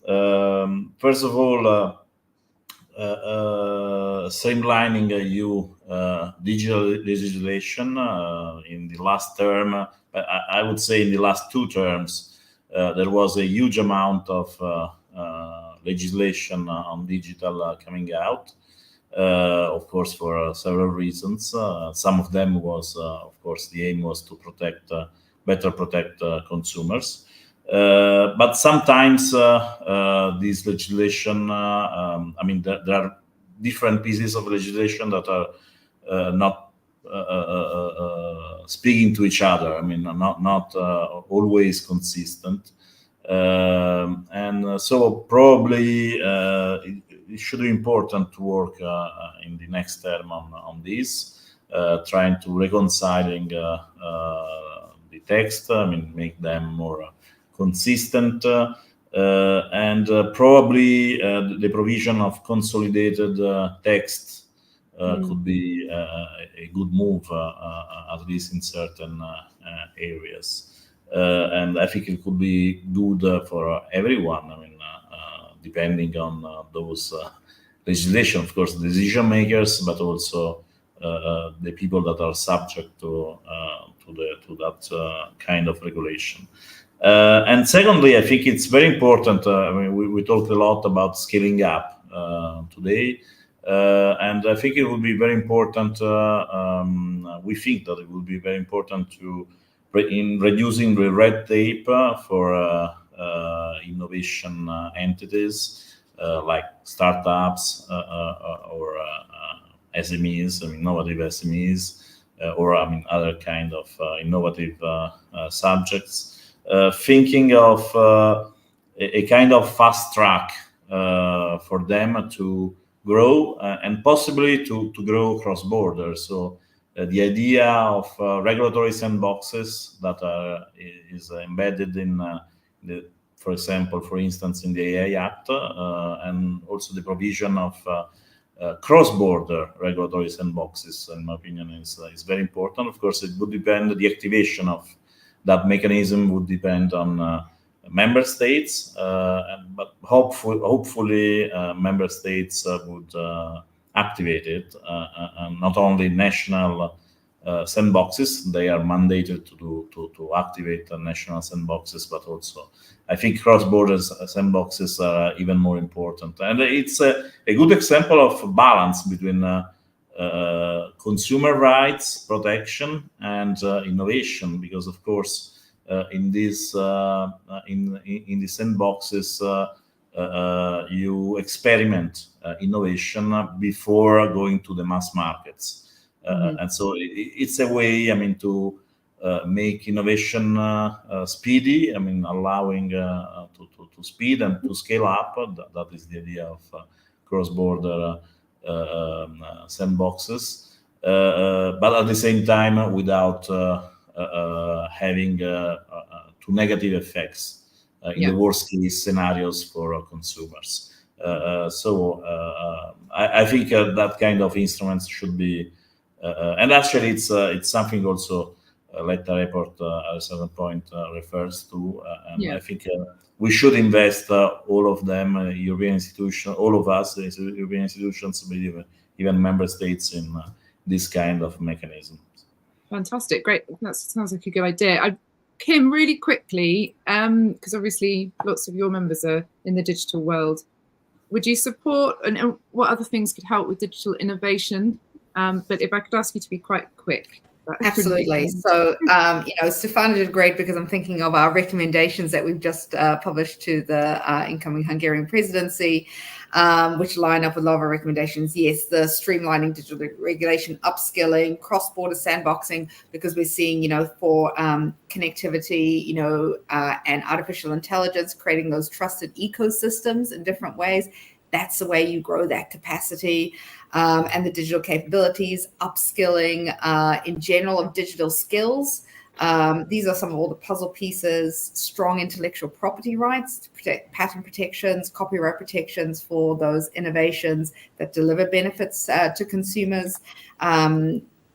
Speaker 6: First of all, streamlining EU digital legislation in the last term. I would say in the last two terms, there was a huge amount of legislation on digital coming out. Of course, for several reasons. Some of them was, of course, the aim was to better protect consumers. But sometimes this legislation, there are different pieces of legislation that are not speaking to each other. I mean, not always consistent. And so probably it should be important to work in the next term on this, trying to reconciling the text. I mean, make them more consistent, and probably the provision of consolidated text could be a good move, at least in certain areas. And I think it could be good for everyone. I mean, depending on those legislation, of course, decision makers, but also the people that are subject to that kind of regulation. And secondly, I think it's very important. We talked a lot about scaling up today, and I think it will be very important. We think that it will be very important in reducing the red tape for innovation entities like startups or SMEs, innovative SMEs, or other kind of innovative subjects. Thinking of a kind of fast track for them to grow and possibly to grow cross borders. So the idea of regulatory sandboxes that is embedded in for instance, in the AI Act, and also the provision of cross-border regulatory sandboxes, in my opinion, is very important. Of course, it would depend. The activation of that mechanism would depend on member states, but hopefully member states would activate it, and not only national sandboxes. They are mandated to activate the national sandboxes, but also I think cross-border sandboxes are even more important. And it's a good example of balance between consumer rights protection and innovation, because of course in these in the sandboxes you experiment innovation before going to the mass markets. And so it's a way, to make innovation speedy. Allowing to speed and to scale up. That is the idea of cross-border sandboxes, but at the same time without having two negative effects in the worst case scenarios for consumers. I think that kind of instruments should be. And actually, it's something also Letta report at a certain point refers to, and I think we should invest all of them, European institutions, all of us, European institutions, even member states, in this kind of mechanism.
Speaker 2: Fantastic, great. That sounds like a good idea. Kim, really quickly, because obviously lots of your members are in the digital world. Would you support, and what other things could help with digital innovation? But if I could ask you to be quite quick.
Speaker 4: Absolutely. So, Stefano did great, because I'm thinking of our recommendations that we've just published to the incoming Hungarian presidency, which line up with a lot of our recommendations. Yes, the streamlining digital regulation, upskilling, cross-border sandboxing, because we're seeing, for connectivity, and artificial intelligence, creating those trusted ecosystems in different ways. That's the way you grow that capacity, and the digital capabilities, upskilling in general of digital skills, These are some of all the puzzle pieces: strong intellectual property rights to protect patent protections, copyright protections for those innovations that deliver benefits to consumers,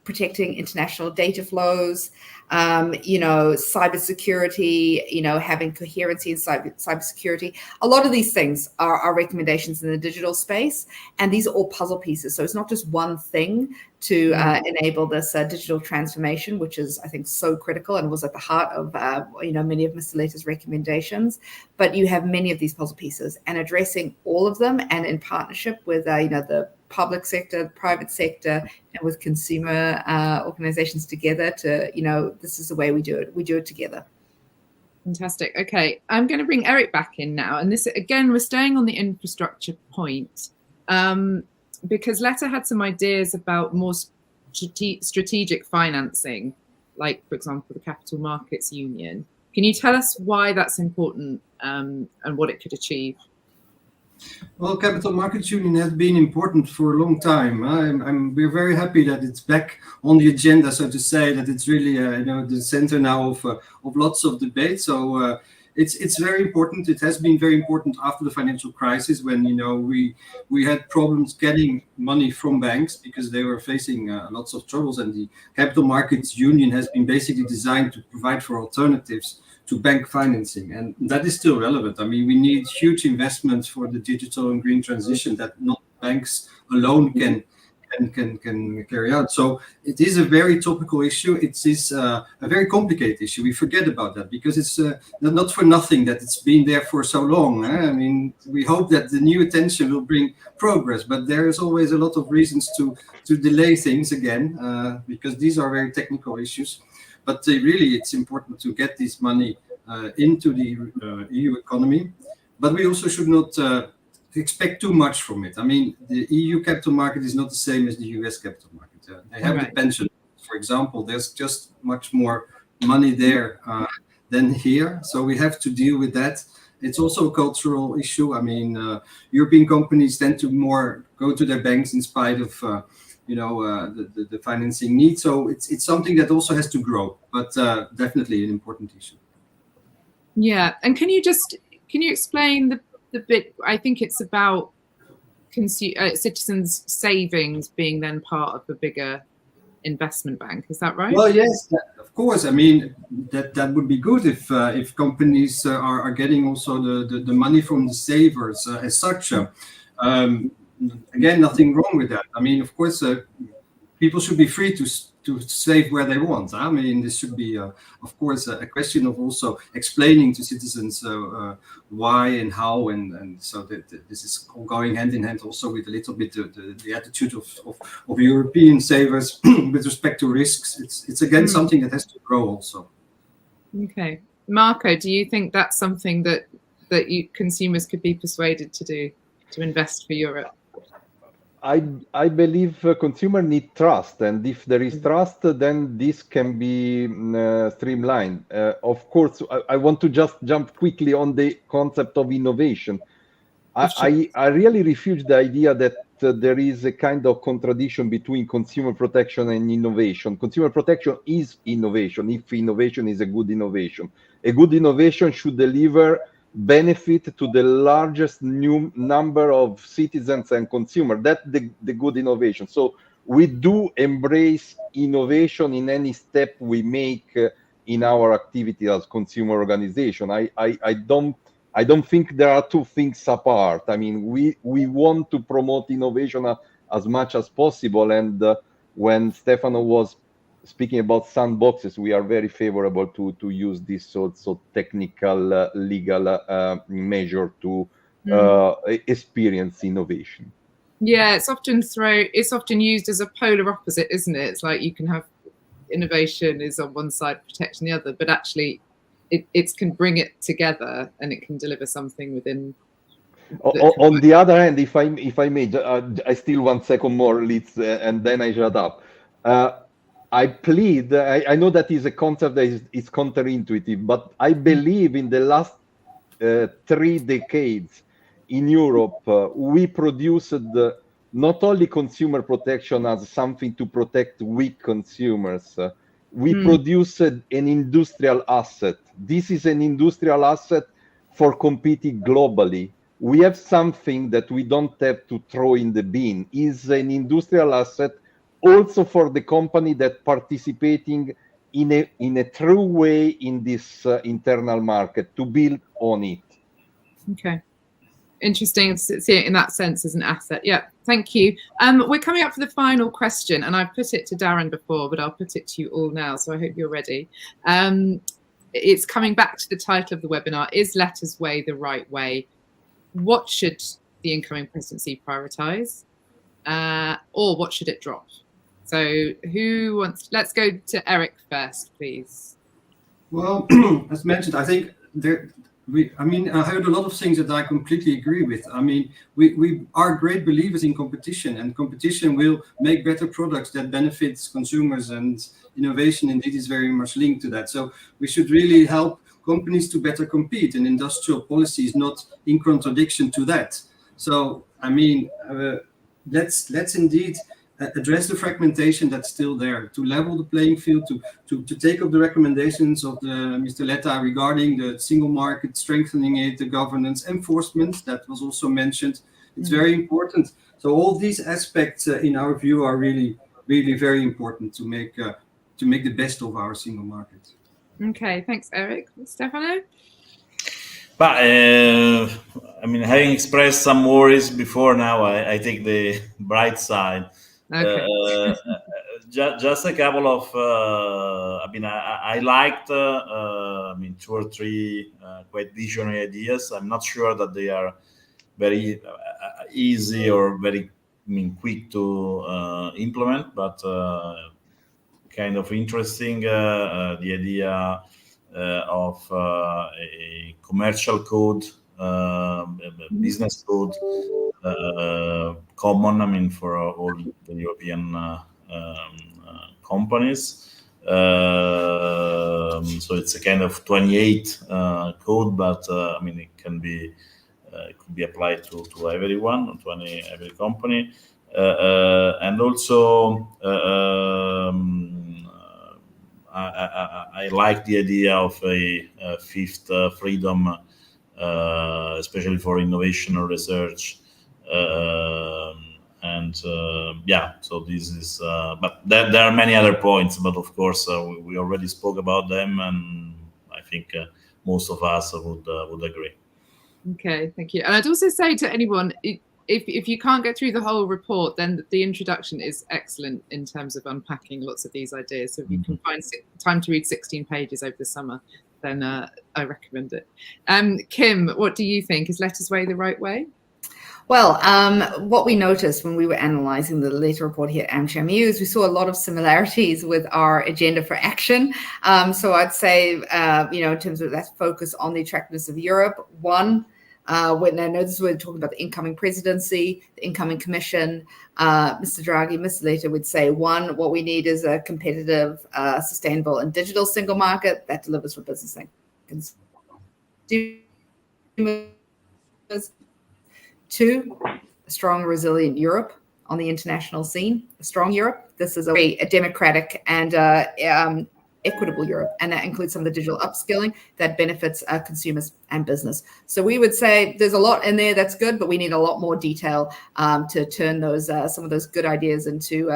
Speaker 4: protecting international data flows, cybersecurity, having coherency in cybersecurity. A lot of these things are recommendations in the digital space, and these are all puzzle pieces. So it's not just one thing to enable this digital transformation, which is, I think, so critical and was at the heart of, many of Mr. Letta's recommendations. But you have many of these puzzle pieces, and addressing all of them, and in partnership with, the public sector, the private sector, and with consumer organizations together to, this is the way we do it. We do it together.
Speaker 2: Fantastic. Okay, I'm going to bring Eric back in now. And this, again, we're staying on the infrastructure point. Because Letta had some ideas about more strategic financing, like, for example, the Capital Markets Union. Can you tell us why that's important and what it could achieve?
Speaker 3: Well, Capital Markets Union has been important for a long time. We're very happy that it's back on the agenda, so to say, that it's really the center now of lots of debate. So it's very important. It has been very important after the financial crisis, when we had problems getting money from banks because they were facing lots of troubles, and the Capital Markets Union has been basically designed to provide for alternatives to bank financing, and that is still relevant. I mean, we need huge investments for the digital and green transition that not banks alone can carry out. So it is a very topical issue. It is a very complicated issue. We forget about that because it's not for nothing that it's been there for so long. I mean, we hope that the new attention will bring progress, but there is always a lot of reasons to delay things again, because these are very technical issues. But really, it's important to get this money into the EU economy. But we also should not expect too much from it. I mean, the EU capital market is not the same as the US capital market. They have the pension, for example. There's just much more money there than here. So we have to deal with that. It's also a cultural issue. I mean, European companies tend to more go to their banks in spite of the financing need. So it's something that also has to grow, but definitely an important issue.
Speaker 2: Yeah, and can you explain the bit? I think it's about citizens' savings being then part of a bigger investment bank. Is that right?
Speaker 3: Well, yes, of course. I mean, that would be good if companies are getting also the money from the savers as such. Again, nothing wrong with that. I mean, of course, people should be free to save where they want. I mean, this should be, of course, a question of also explaining to citizens why and how, and so that this is all going hand in hand also with a little bit the attitude of European savers with respect to risks. It's again something that has to grow also.
Speaker 2: Okay, Marco, do you think that's something that consumers could be persuaded to do, to invest for Europe?
Speaker 5: I believe consumer need trust, and if there is trust, then this can be streamlined. Of course, I want to just jump quickly on the concept of innovation. I really refute the idea that there is a kind of contradiction between consumer protection and innovation. Consumer protection is innovation, if innovation is a good innovation. A good innovation should deliver benefit to the largest new number of citizens and consumers. That's the good innovation. So we do embrace innovation in any step we make in our activity as consumer organization. I don't think there are two things apart. I mean, we want to promote innovation as much as possible. And when Stefano was speaking about sandboxes, we are very favorable to use this sort of technical, legal measure to experience innovation.
Speaker 2: Yeah, it's often used as a polar opposite, isn't it? It's like you can have innovation is on one side, protection the other, but actually it can bring it together and it can deliver something within.
Speaker 5: On the other hand, if I may, I still 1 second more, Liz, and then I shut up. I plead, I know that is a concept that is counterintuitive, but I believe in the last 3 decades in Europe, we produced not only consumer protection as something to protect weak consumers We produce an industrial asset. This is an industrial asset for competing globally. We have something that we don't have to throw in the bin. Is an industrial asset also for the company that participating in a true way in this internal market to build on it.
Speaker 2: Okay. Interesting to see it in that sense as an asset. Yeah, thank you. We're coming up for the final question, and I've put it to Darren before, but I'll put it to you all now, so I hope you're ready. It's coming back to the title of the webinar, Is Letta's Way the Right Way? What should the incoming presidency prioritise? Or what should it drop? So who wants, let's go to Eric first, please.
Speaker 3: Well, as mentioned, I think I heard a lot of things that I completely agree with. I mean, we are great believers in competition, and competition will make better products that benefits consumers, and innovation indeed is very much linked to that. So we should really help companies to better compete, and industrial policy is not in contradiction to that. So, I mean, let's indeed address the fragmentation that's still there, to level the playing field, to take up the recommendations of Mr. Letta regarding the single market, strengthening it, the governance, enforcement, that was also mentioned. It's very important. So all these aspects, in our view, are really, really very important to make the best of our single market.
Speaker 2: Okay, thanks, Eric. Stefano?
Speaker 6: But I mean, having expressed some worries before, now I take the bright side.
Speaker 2: Okay.
Speaker 6: Just a couple of, I liked, 2 or 3 quite visionary ideas. I'm not sure that they are very easy or very, quick to implement, but kind of interesting. The idea of a commercial code, business code, common, for all the European companies. So it's a kind of 28 code, but it can be could be applied to everyone, to every company, and also I like the idea of a fifth freedom, especially for innovation or research. So this is, but there are many other points, but of course we already spoke about them, and I think most of us would agree.
Speaker 2: Okay, thank you. And I'd also say to anyone, if you can't get through the whole report, then the introduction is excellent in terms of unpacking lots of these ideas. So if you can find time to read 16 pages over the summer, then I recommend it. Kim, what do you think? Is Letta's Way the right way?
Speaker 4: Well, what we noticed when we were analysing the Letta report here at AmCham is we saw a lot of similarities with our agenda for action. So I'd say, in terms of that focus on the attractiveness of Europe, when I know this, we're talking about the incoming presidency, the incoming commission, Mr. Draghi, Mr. Letta would say, one, what we need is a competitive, sustainable and digital single market that delivers for business and consumers. 2, a strong, resilient Europe on the international scene. A strong Europe. This is a democratic and equitable Europe, and that includes some of the digital upskilling that benefits consumers and business. So we would say there's a lot in there that's good, but we need a lot more detail to turn those some of those good ideas into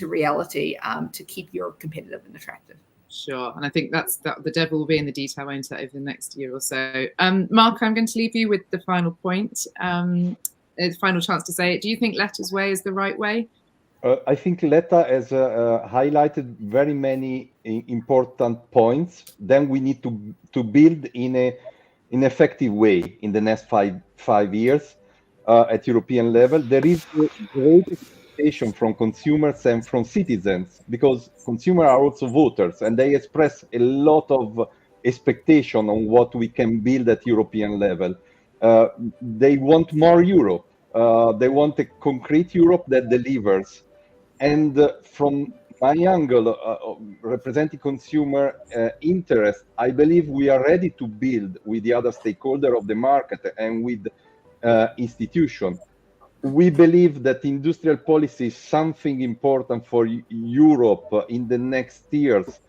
Speaker 4: reality to keep Europe competitive and attractive.
Speaker 2: Sure, and I think the devil will be in the detail, won't it, over the next year or so. Mark, I'm going to leave you with the final point, final chance to say it. Do you think Letta's way is the right way?
Speaker 5: I think Letta has highlighted very many important points. Then we need to build in an effective way in the next five years at European level. There is great expectation from consumers and from citizens, because consumers are also voters, and they express a lot of expectation on what we can build at European level. They want more Europe. They want a concrete Europe that delivers. And from my angle, representing consumer interest, I believe we are ready to build with the other stakeholder of the market and with institutions. We believe that industrial policy is something important for Europe in the next years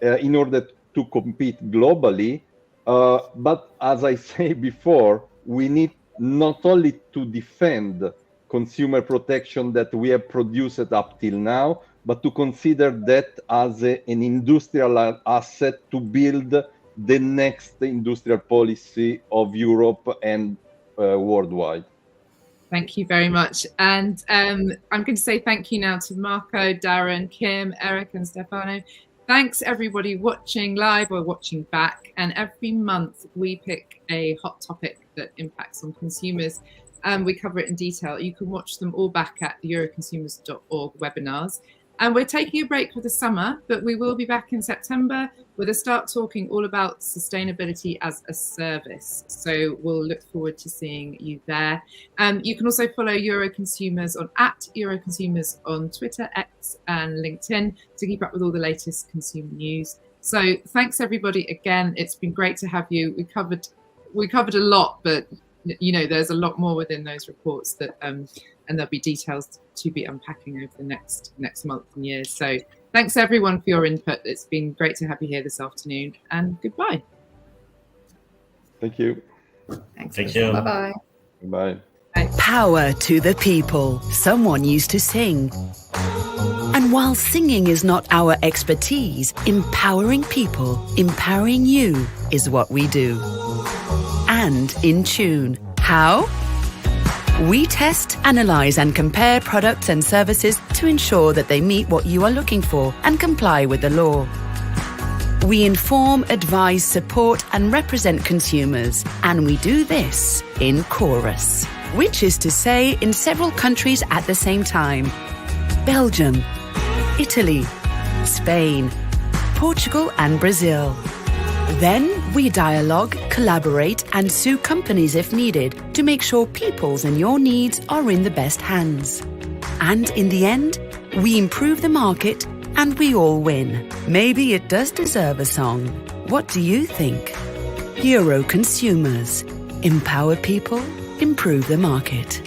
Speaker 5: in order to compete globally. But as I say before, we need not only to defend consumer protection that we have produced up till now, but to consider that as an industrial asset to build the next industrial policy of Europe and worldwide.
Speaker 2: Thank you very much. And I'm going to say thank you now to Marco, Darren, Kim, Eric, and Stefano. Thanks everybody watching live or watching back. And every month we pick a hot topic that impacts on consumers. We cover it in detail. You can watch them all back at the euroconsumers.org webinars. And we're taking a break for the summer, but we will be back in September with a Start Talking all about sustainability as a service. So we'll look forward to seeing you there. You can also follow Euroconsumers on @Euroconsumers on Twitter, X and LinkedIn to keep up with all the latest consumer news. So thanks everybody again. It's been great to have you. We covered a lot, but you know, there's a lot more within those reports that and there'll be details to be unpacking over the next month and years. So thanks everyone for your input. It's been great to have you here this afternoon, and goodbye.
Speaker 5: Thank you.
Speaker 4: Thanks.
Speaker 6: Thank you.
Speaker 4: Bye-bye.
Speaker 5: Bye.
Speaker 8: Power to the people. Someone used to sing. And while singing is not our expertise, empowering people, empowering you is what we do. And in tune. How? We test, analyze and compare products and services to ensure that they meet what you are looking for and comply with the law. We inform, advise, support and represent consumers, and we do this in chorus, which is to say in several countries at the same time. Belgium, Italy, Spain, Portugal and Brazil. Then we dialogue, collaborate and sue companies if needed to make sure people's and your needs are in the best hands. And in the end, we improve the market and we all win. Maybe it does deserve a song. What do you think? Euroconsumers. Empower people, improve the market.